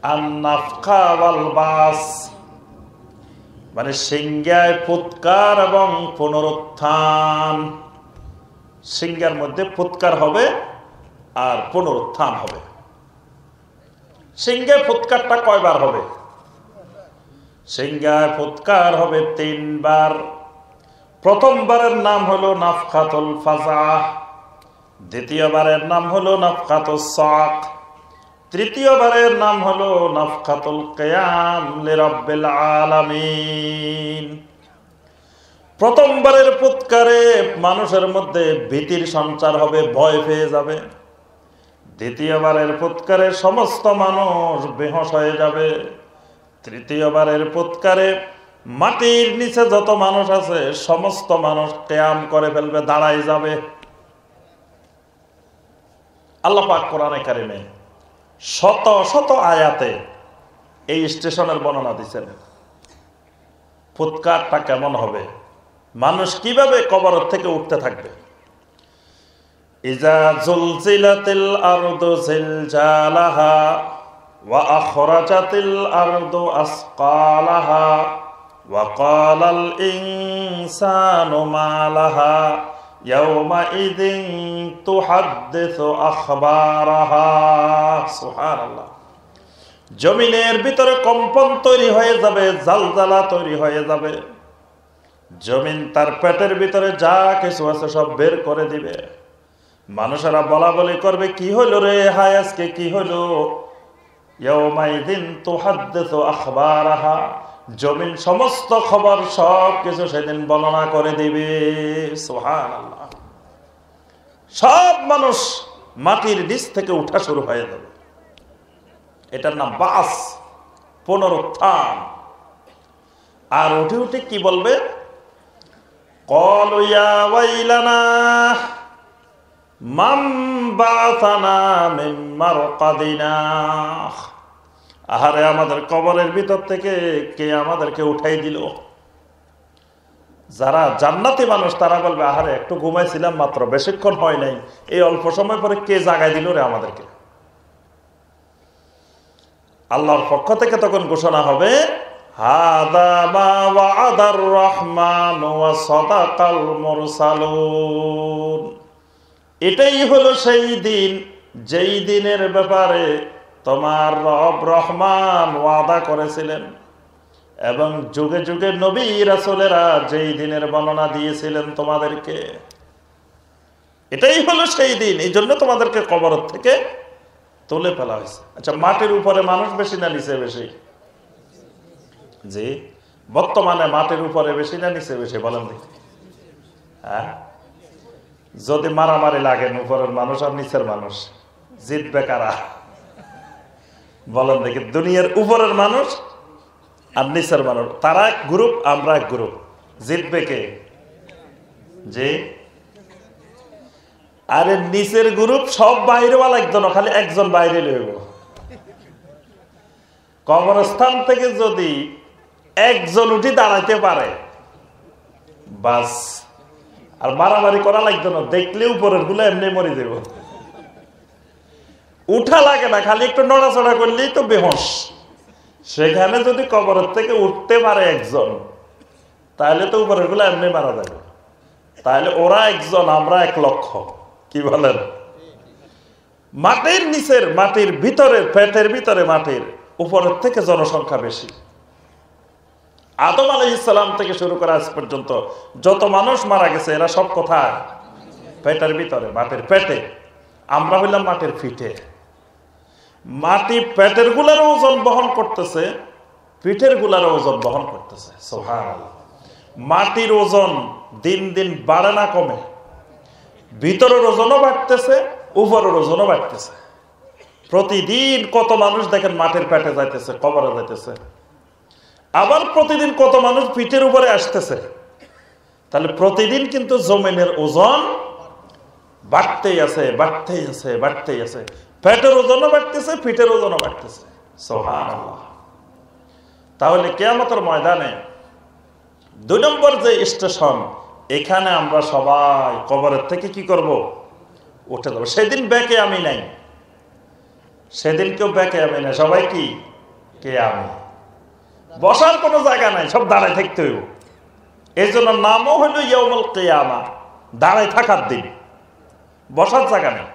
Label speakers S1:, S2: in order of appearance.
S1: আন-নাফখা ওয়াল বাস, মানে সিংহায় ফুৎকার এবং পুনরুত্থান। সিংহার মধ্যে ফুৎকার হবে আর পুনরুত্থান হবে। সিংহায় ফুৎকারটা কয়বার হবে? সিংহায় ফুৎকার হবে 3 বার। প্রথমবারের নাম হলো নাফখাতুল ফাজা, দ্বিতীয়বারের নাম হলো নাফখাতুস সাক, তৃতীয়বারের নাম হলো নাফখাতুল কিয়াম লিরাব্বিল আলামিন। প্রথমবারের ফুৎকারে মানুষের মধ্যে ভীতির সঞ্চার হবে, ভয় পেয়ে যাবে। দ্বিতীয়বারের ফুৎকারে সমস্ত মানুষ বেহুঁশ হয়ে যাবে। তৃতীয়বারের ফুৎকারে মাটির নিচে যত মানুষ আছে সমস্ত মানুষ কিয়াম করে ফেলবে, দাঁড়ায় যাবে। আল্লাহ পাক কোরআনে কারিমে শত শত আয়াতে এই স্টেশনের বর্ণনা দিচ্ছেন। ফুৎকারটা কেমন হবে, মানুষ কিভাবে কবর থেকে উঠতে থাকবে। ইজা জুলজিলাতিল আরদু জিলজালাহা ওয়া আখরাজাতিল আরদু আসকালাহা ওয়া ক্বালাল ইনসানু মা লাহা ইয়াওমাইযিন তুহাদ্দিসু আখবারাহা। সুবহানাল্লাহ। জমিনের ভিতরে কম্পন তৈরি হয়ে যাবে, জালজালা তৈরি হয়ে যাবে। জমিন তার পেটের ভিতরে যা কিছু আছে সব বের করে দিবে। মানুষেরা বলা বলি করবে, কি হইল রে, হায় আজকে কি হইল। ইয়াওমাইযিন তুহাদ্দিসু আখবারাহা, জমিন সমস্ত খবর সব কিছু সেদিন বর্ণনা করে দিবে। সুবহানাল্লাহ। সব মানুষ মাটির নিচ থেকে উঠা শুরু হয়ে যাবে। এটার নাম বাস, পুনরুত্থান। আর উঠে উঠে কি বলবে? ক্বালু ইয়া ওয়াইলানা মান বা'সানা মিন মারকাদিনা। আহারে, আমাদের কবরের ভিতর থেকে কে আমাদেরকে উঠাই দিল। যারা জান্নাতি মানুষ তারা বলবে, আহারে একটু ঘুমাইছিলাম মাত্র, বেশিক্ষণ হয় নাই, এই অল্প সময় পরে কে জাগাই দিল রে আমাদেরকে। আল্লাহর পক্ষ থেকে তখন ঘোষণা হবে, হাদা মা ওয়া'দার রহমান ওয়া সাদাকাল মুরসালুন। এটাই হলো সেই দিন যেই দিনের ব্যাপারে তোমার রব রহমান ওয়াদা করেছিলেন এবং যুগে যুগে নবী রাসূলেরা যেই দিনের বর্ণনা দিয়েছিলেন তোমাদেরকে। এটাই হলো সেই দিন, এই জন্য তোমাদেরকে কবর থেকে তুলে ফেলা হয়েছে। আচ্ছা, মাটির উপরে মানুষ বেশি না নিচে বেশি? জি, বর্তমানে মাটির উপরে বেশি না নিচে বেশি বলেন দেখি? হ্যাঁ, যদি মারামারি লাগেন উপরের মানুষ আর নিচের মানুষ, জিতবে কারা বলেন দেখি? দুনিয়ার উপরের মানুষ আর নিচের মানুষ, তারা এক গ্রুপ, আমরা এক গ্রুপ, জিতবে কে? জি, আরে নিচের গ্রুপ সব বাইরেওয়ালা, একজন খালি একজন বাইরে লইব। কবরস্থান থেকে যদি একজন উঠি দাঁড়াইতে পারে বাস, আর মারামারি করা লাগতো না, দেখলে উপরের গুলো এমনি মরে দেব। উঠা লাগে না, খালি একটু নড়াচড়া করলেই তো বেহস। সেখানে যদি কবরের থেকে উঠতে পারে একজন, তাহলে তো উপরের গুলো এমনি মারা যাবে। তাহলে ওরা একজন, আমরা 1 লক্ষ। কি বলেন? মাটির নিচের, মাটির ভিতরে, পেটের ভিতরে মাটির, উপরের থেকে জনসংখ্যা বেশি। আদম আলাইহিস সালাম থেকে শুরু করে আজ পর্যন্ত যত মানুষ মারা গেছে এরা সব কোথায়? পেটের ভিতরে, মাটির পেটে। আমরা হইলাম মাটির ফিটে। মাটি পেটের গুলার ওজন বহন করতেছে, পিঠের গুলার ওজন বহন করতেছে। সুবহানাল্লাহ। মাটির ওজন দিন দিন বাড়ে না কমে, ভিতরের ওজনও বাড়তেছে, উপরের ওজনও বাড়তেছে। প্রতিদিন কত মানুষ দেখেন মাটির পেটে যাইতেছে, কবরে যাইতেছে। আবার প্রতিদিন কত মানুষ পিঠের উপরে আসতেছে। তাহলে প্রতিদিন কিন্তু জমিনের ওজন বাড়তেই আছে, বাড়তেই আছে, বাড়তেই আছে। পেটের ওজনও বাড়তেছে, পিঠের ওজনও বাড়তেছে। সুবহানাল্লাহ। তাহলে কিয়ামতের ময়দানে 2 নম্বর যে স্টেশন, এখানে আমরা সবাই কবরের থেকে কি করব? উঠে যাবো। সেদিন ব্যাকে আমি নাই। সেদিন কেউ ব্যাকে আমি না, সবাই কি কে আমি। বসার কোনো জায়গা নাই, সব দাঁড়ায় থাকতে হইব। এই জন্য নামও হইল ইয়াউমুল কিয়ামা, দাঁড়ায় থাকার দিন, বসার জায়গা নেই।